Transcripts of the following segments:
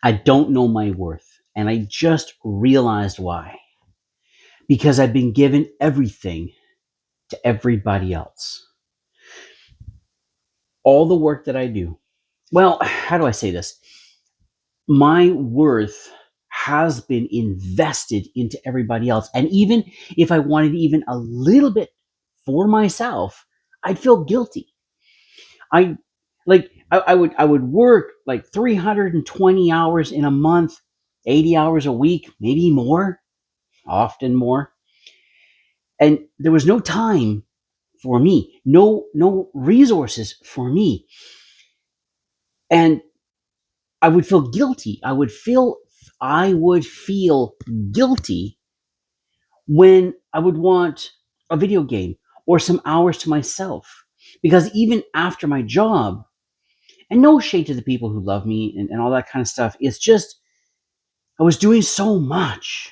I don't know my worth. And I just realized why. Because I've been given everything to everybody else. All the work that I do. Well, how do I say this? My worth has been invested into everybody else. And even if I wanted even a little bit for myself, I'd feel guilty. I I would work like 320 hours in a month, 80 hours a week, maybe more, often more. And there was no time for me, no resources for me. And I would feel guilty. I would feel guilty when I would want a video game or some hours to myself. Because even after my job, and no shade to the people who love me and all that kind of stuff, it's just I was doing so much.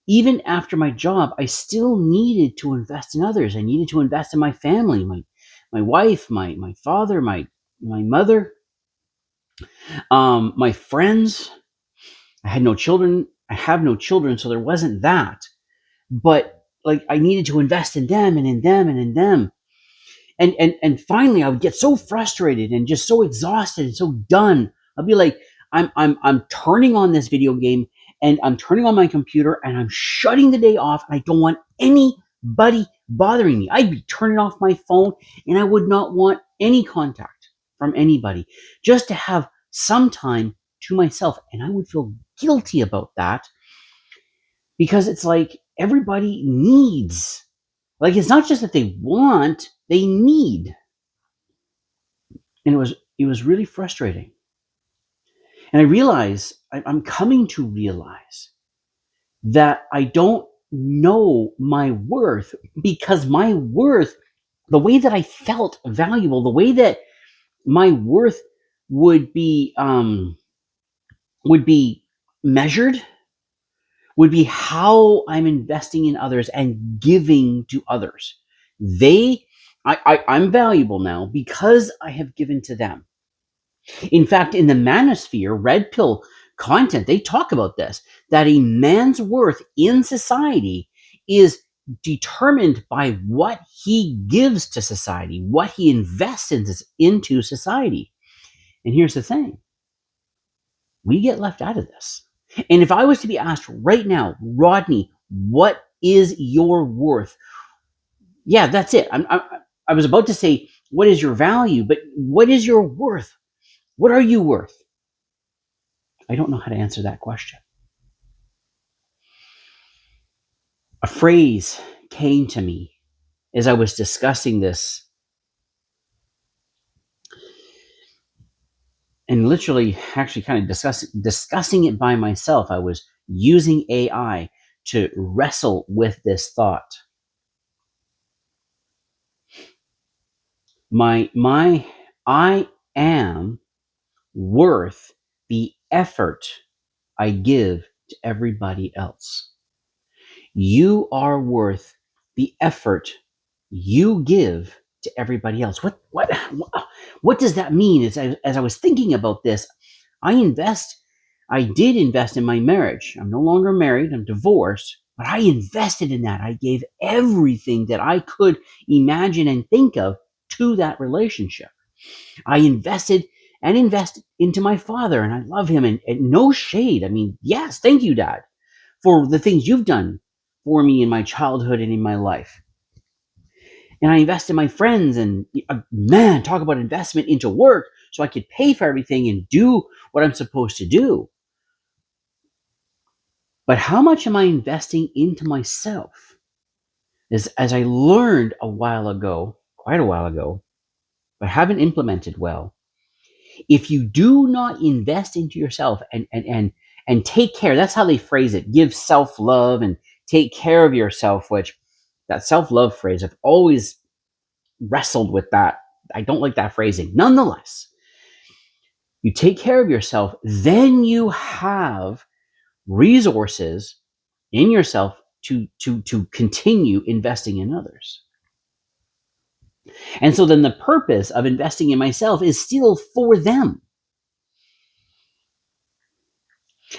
Even after my job, I still needed to invest in others. I needed to invest in my family, my wife, my father, my mother, my friends. I had no children. I have no children, so there wasn't that. But like I needed to invest in them and in them and in them. And finally I would get so frustrated and just so exhausted and so done. I'd be like, I'm turning on this video game and I'm turning on my computer and I'm shutting the day off. And I don't want anybody bothering me. I'd be turning off my phone and I would not want any contact from anybody, just to have some time to myself. And I would feel guilty about that because it's like everybody needs, like, it's not just that they want, they need. And it was really frustrating. And I realize, I'm coming to realize that I don't know my worth, because my worth, the way that I felt valuable, the way that my worth would be measured, would be how I'm investing in others and giving to others. I'm valuable now because I have given to them. In fact, in the manosphere, red pill content, they talk about this, that a man's worth in society is determined by what he gives to society, what he invests into society. And here's the thing, we get left out of this. And if I was to be asked right now, Rodney, what is your worth? Yeah, that's it. I was about to say, what is your value? But what is your worth? What are you worth? I don't know how to answer that question. A phrase came to me as I was discussing this, and literally actually kind of discussing it by myself. I was using AI to wrestle with this thought. I am worth the effort I give to everybody else. You are worth the effort you give to everybody else. What does that mean? As I was thinking about this, I did invest in my marriage. I'm no longer married, I'm divorced, but I invested in that. I gave everything that I could imagine and think of to that relationship. I invested and invest into my father, and I love him, and no shade. I mean, yes, thank you, Dad, for the things you've done for me in my childhood and in my life. And I invest in my friends, and man, talk about investment into work so I could pay for everything and do what I'm supposed to do. But how much am I investing into myself? As I learned quite a while ago, but haven't implemented well, if you do not invest into yourself and take care, that's how they phrase it, give self-love and take care of yourself, which that self-love phrase, I've always wrestled with that. I don't like that phrasing. Nonetheless, you take care of yourself, then you have resources in yourself to continue investing in others. And so then the purpose of investing in myself is still for them.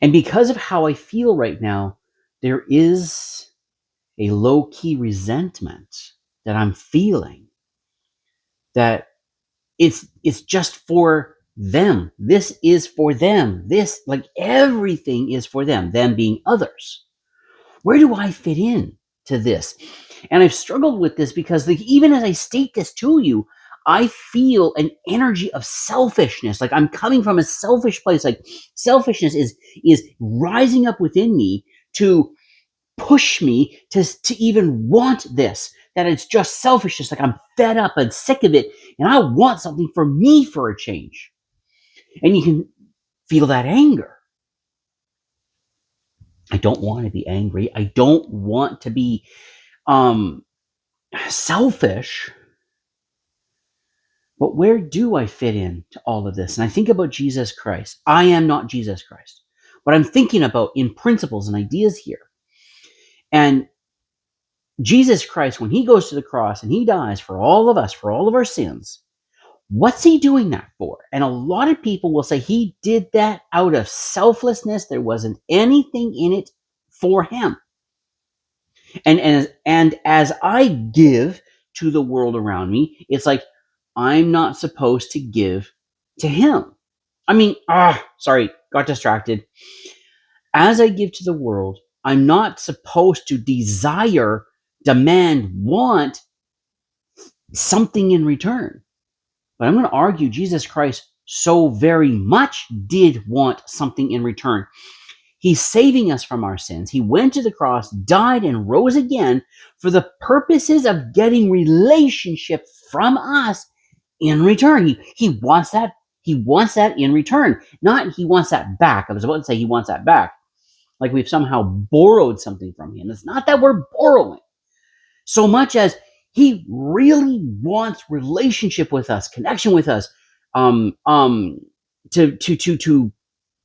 And because of how I feel right now, there is a low-key resentment that I'm feeling, that it's just for them. This is for them. This, like, everything is for them being others. Where do I fit in to this? And I've struggled with this because, like, even as I state this to you, I feel an energy of selfishness. Like, I'm coming from a selfish place. Like, selfishness is rising up within me to push me to even want this. That it's just selfishness. Like, I'm fed up and sick of it, and I want something for me for a change. And you can feel that anger. I don't want to be angry. I don't want to be selfish. But where do I fit in to all of this? And I think about Jesus Christ. I am not Jesus Christ, but I'm thinking about in principles and ideas here. And Jesus Christ, when he goes to the cross and he dies for all of us, for all of our sins, what's he doing that for? And a lot of people will say he did that out of selflessness. There wasn't anything in it for him. And as I give to the world around me, it's like I'm not supposed to give to him. I mean, sorry, got distracted. As I give to the world, I'm not supposed to desire, demand, want something in return. But I'm going to argue Jesus Christ so very much did want something in return. He's saving us from our sins. He went to the cross, died, and rose again for the purposes of getting relationship from us in return. He wants that. He wants that in return. Not he wants that back. I was about to say he wants that back, like we've somehow borrowed something from him. It's not that we're borrowing so much as he really wants relationship with us, connection with us, um, um, to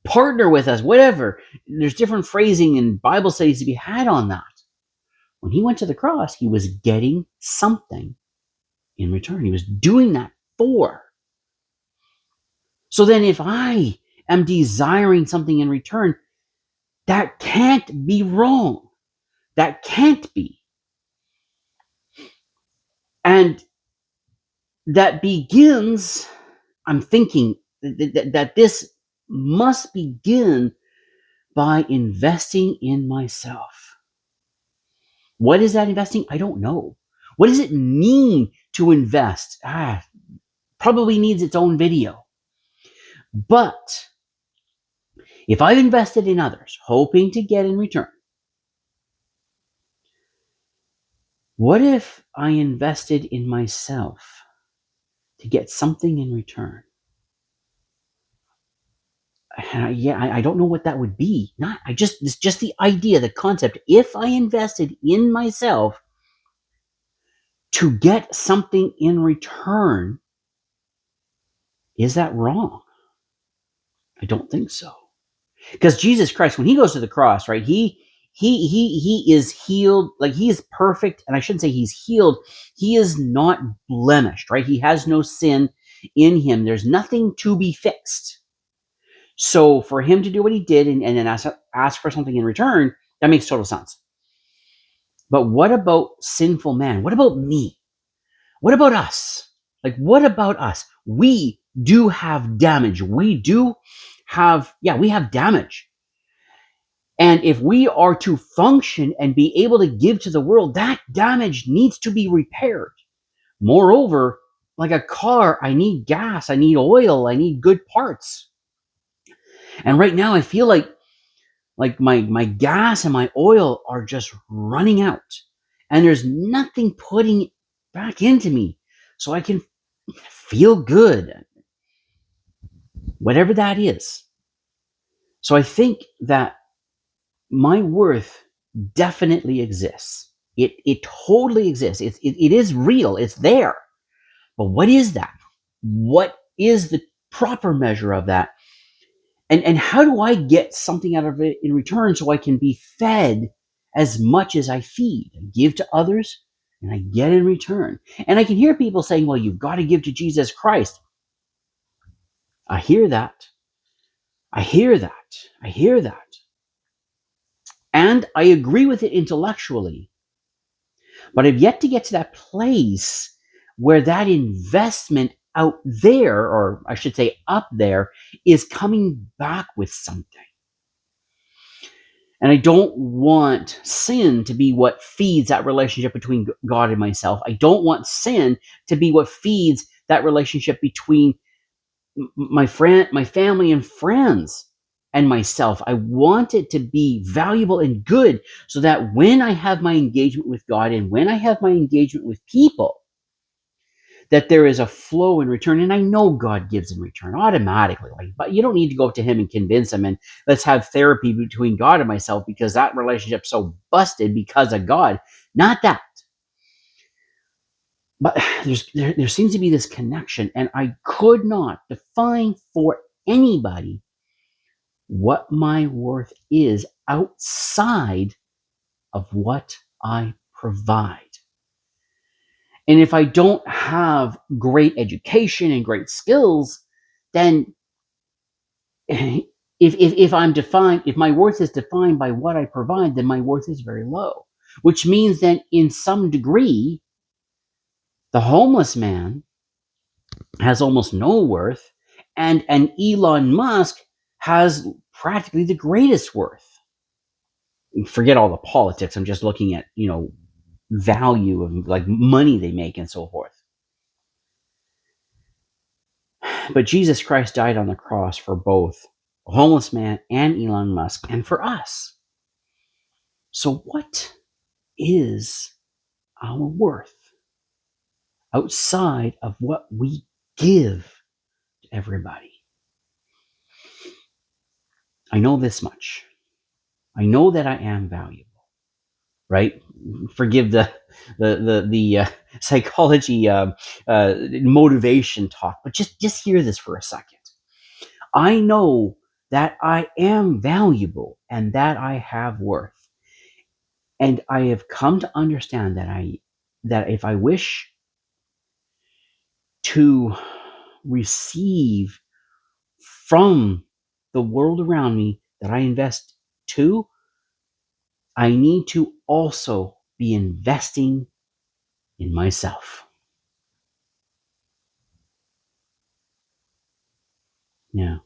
partner with us, whatever. There's different phrasing and Bible studies to be had on that. When he went to the cross, he was getting something in return. He was doing that for. So then if I am desiring something in return, that can't be wrong. That can't be. And that begins, I'm thinking that this must begin by investing in myself. What is that investing? I don't know. What does it mean to invest? Probably needs its own video. But if I've invested in others, hoping to get in return, what if I invested in myself to get something in return? I don't know what that would be. It's just the idea, the concept. If I invested in myself to get something in return, is that wrong? I don't think so. Because Jesus Christ, when he goes to the cross, right, he is healed, like he is perfect, and I shouldn't say he's healed, he is not blemished, right? He has no sin in him. There's nothing to be fixed. So for him to do what he did and then ask for something in return, that makes total sense. But what about sinful man? What about me? What about us? Like, what about us? We do have damage. We have damage. And if we are to function and be able to give to the world, that damage needs to be repaired. Moreover, like a car, I need gas, I need oil, I need good parts. And right now I feel like my gas and my oil are just running out. And there's nothing putting it back into me so I can feel good. Whatever that is. So I think that my worth definitely exists. It totally exists. It is real. It's there. But what is that? What is the proper measure of that? And how do I get something out of it in return so I can be fed as much as I feed and give to others and I get in return? And I can hear people saying, well, you've got to give to Jesus Christ. I hear that. I hear that. I hear that. And I agree with it intellectually. But I've yet to get to that place where that investment out there, or I should say up there, is coming back with something. And I don't want sin to be what feeds that relationship between God and myself. I don't want sin to be what feeds that relationship between my family and friends and myself. I want it to be valuable and good so that when I have my engagement with God and when I have my engagement with people, that there is a flow in return. And I know God gives in return automatically. But you don't need to go to him and convince him and let's have therapy between God and myself because that relationship's so busted because of God. Not that. But there seems to be this connection, and I could not define for anybody what my worth is outside of what I provide. And if I don't have great education and great skills, then if my worth is defined by what I provide, then my worth is very low. Which means that in some degree, the homeless man has almost no worth, and Elon Musk has practically the greatest worth. Forget all the politics. I'm just looking at, value of like money they make and so forth. But Jesus Christ died on the cross for both a homeless man and Elon Musk and for us. So what is our worth outside of what we give to everybody? I know this much. I know that I am valuable, right? Forgive the psychology motivation talk, but just hear this for a second. I know that I am valuable and that I have worth. And I have come to understand that if I wish to receive from the world around me that I invest to, I need to also be investing in myself. Yeah.